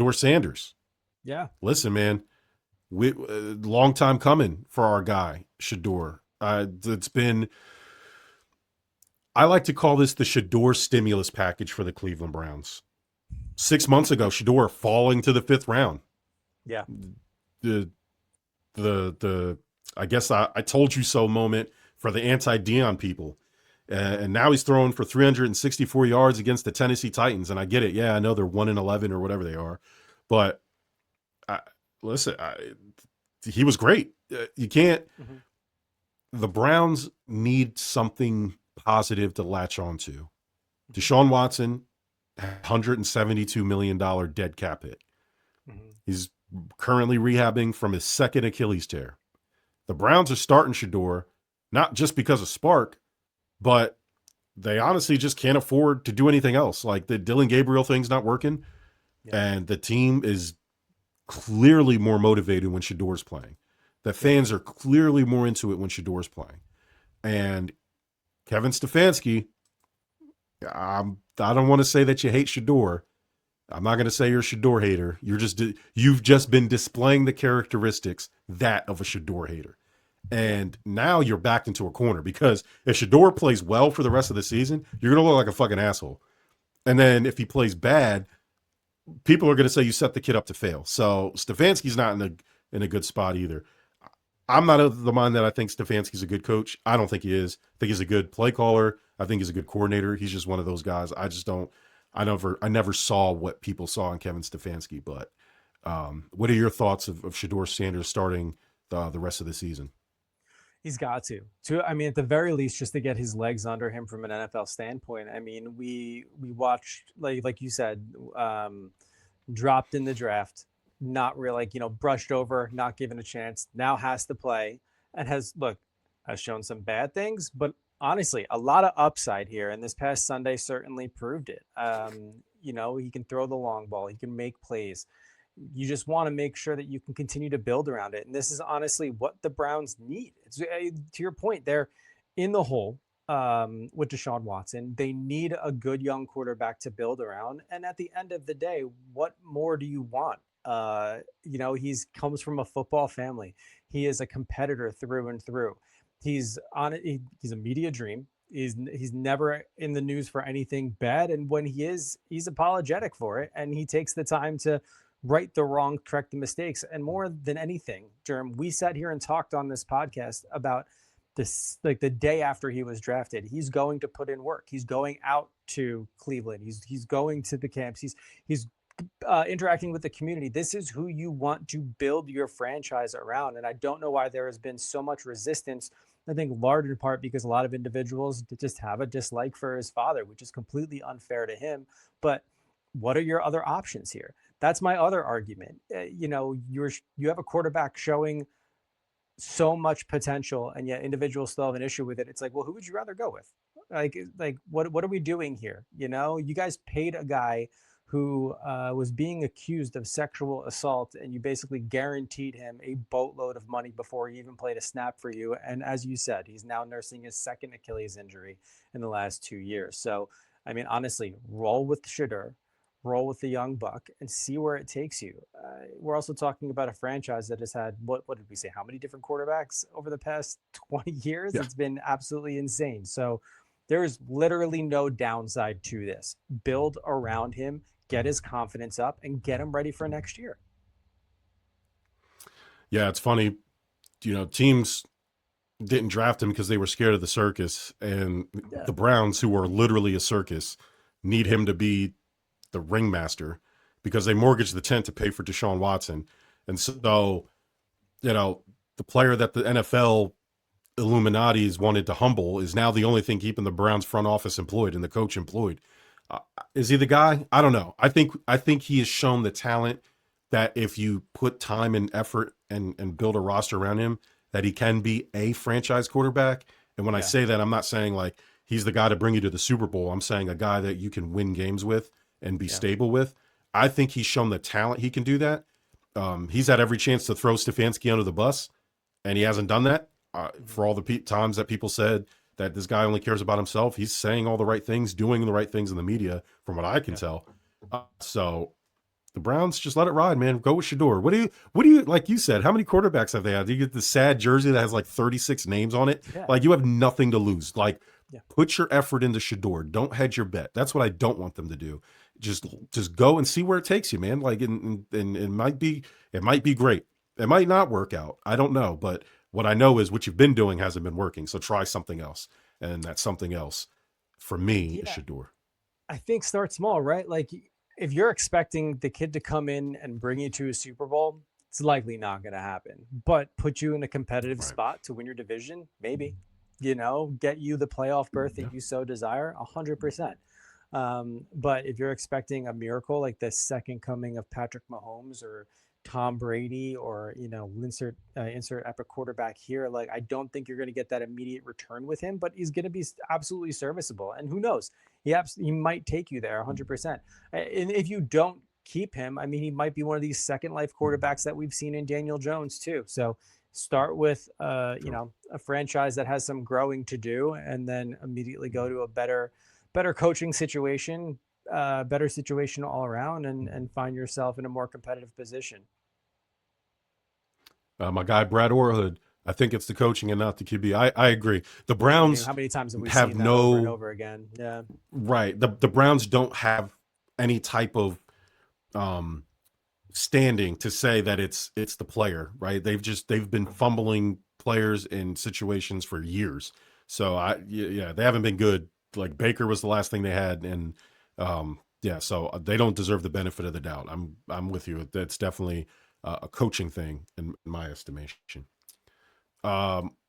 Shedeur Sanders. Yeah. Listen, man, long time coming for our guy Shedeur. It's been. I like to call this the Shedeur Stimulus Package for the Cleveland Browns. 6 months ago, Shedeur falling to the fifth round. Yeah. The the I guess I told you so moment for the anti Dion people. And now he's throwing for 364 yards against the Tennessee Titans. And I get it. Yeah, I know they're 1-11 or whatever they are. But I, listen, he was great. You can't. Mm-hmm. The Browns need something positive to latch onto. Mm-hmm. Deshaun Watson, $172 million dead cap hit. Mm-hmm. He's currently rehabbing from his second Achilles tear. The Browns are starting Shedeur, not just because of Spark, but they honestly just can't afford to do anything else. Like the Dylan Gabriel thing's not working, Yeah. and the team is clearly more motivated when Shedeur's playing. The fans are clearly more into it when Shedeur's playing. And Kevin Stefanski, I don't want to say that you hate Shedeur. I'm not going to say you're a Shedeur hater. You've just been displaying the characteristics that of a Shedeur hater. And now you're backed into a corner because if Shedeur plays well for the rest of the season, you're going to look like a fucking asshole. And then if he plays bad, people are going to say you set the kid up to fail. So Stefanski's not in a good spot either. I'm not of the mind that I think Stefanski's a good coach. I don't think he is. I think he's a good play caller. I think he's a good coordinator. He's just one of those guys. I never saw what people saw in Kevin Stefanski. But what are your thoughts of Shedeur Sanders starting the rest of the season? He's got to. I mean, at the very least, just to get his legs under him from an NFL standpoint. I mean, we watched like you said, dropped in the draft, not really brushed over, not given a chance. Now has to play and has shown some bad things, but honestly, a lot of upside here. And this past Sunday certainly proved it. He can throw the long ball, he can make plays. You just want to make sure that you can continue to build around it. And this is honestly what the Browns need. It's, to your point, they're in the hole with Deshaun Watson. They need a good young quarterback to build around. And at the end of the day, what more do you want? He's comes from a football family. He is a competitor through and through. He's a media dream. He's never in the news for anything bad. And when he is, he's apologetic for it. And he takes the time to right the wrong, correct the mistakes. And more than anything, Jerm, we sat here and talked on this podcast about this, like the day after he was drafted. He's going to put in work. He's going out to Cleveland. He's going to the camps. He's interacting with the community. This is who you want to build your franchise around. And I don't know why there has been so much resistance. I think large in part because a lot of individuals just have a dislike for his father, which is completely unfair to him. But what are your other options here? That's my other argument. You have a quarterback showing so much potential, and yet individuals still have an issue with it. It's like, well, who would you rather go with? Like what are we doing here? You guys paid a guy who was being accused of sexual assault, and you basically guaranteed him a boatload of money before he even played a snap for you. And as you said, he's now nursing his second Achilles injury in the last 2 years. So, I mean, honestly, roll with Shedeur, roll with the young buck, and see where it takes you. We're also talking about a franchise that has had, what did we say, how many different quarterbacks over the past 20 years? Yeah. It's been absolutely insane. So there is literally no downside to this. Build around him, get his confidence up, and get him ready for next year. Yeah, it's funny. Teams didn't draft him because they were scared of the circus, and Yeah. the Browns, who are literally a circus, need him to be the ringmaster because they mortgaged the tent to pay for Deshaun Watson. And so, the player that the NFL Illuminati's wanted to humble is now the only thing keeping the Browns front office employed and the coach employed. Is he the guy? I don't know. I think he has shown the talent that if you put time and effort and build a roster around him, that he can be a franchise quarterback. And when I say that, I'm not saying like he's the guy to bring you to the Super Bowl. I'm saying a guy that you can win games with and be stable with. I think he's shown the talent he can do that. He's had every chance to throw Stefanski under the bus, and he hasn't done that. For all the times that people said that this guy only cares about himself, he's saying all the right things, doing the right things in the media, from what I can tell. So The Browns just let it ride, man. Go with Shedeur. What do you like you said, how many quarterbacks have they had? You get the sad jersey that has like 36 names on it. Yeah. Like you have nothing to lose. Like Yeah. put your effort into Shedeur. Don't hedge your bet. That's what I don't want them to do. Just go and see where it takes you, man. Like and it might be great. It might not work out. I don't know. But what I know is what you've been doing hasn't been working. So try something else. And that something else for me is Yeah. Shedeur. I think start small, right? Like if you're expecting the kid to come in and bring you to a Super Bowl, it's likely not going to happen. But put you in a competitive Right. spot to win your division, maybe. Get you the playoff berth Yeah. that you so desire, 100%. But if you're expecting a miracle like the second coming of Patrick Mahomes or Tom Brady or insert epic quarterback here, like I don't think you're going to get that immediate return with him, but he's going to be absolutely serviceable. And who knows, he might take you there 100%. And if you don't keep him, I mean, he might be one of these second life quarterbacks that we've seen in Daniel Jones too. So start with a franchise that has some growing to do, and then immediately go to a better coaching situation, better situation all around, and find yourself in a more competitive position. My guy Brad Orhood, I think it's the coaching and not the QB. I agree. The I mean, Browns how many times have we have seen that over and no over again? Yeah. right. The Browns don't have any type of um standing to say that it's the player, right? They've been fumbling players in situations for years. So yeah, they haven't been good. Like Baker was the last thing they had, and yeah, so they don't deserve the benefit of the doubt. I'm with you. That's definitely a coaching thing in my estimation.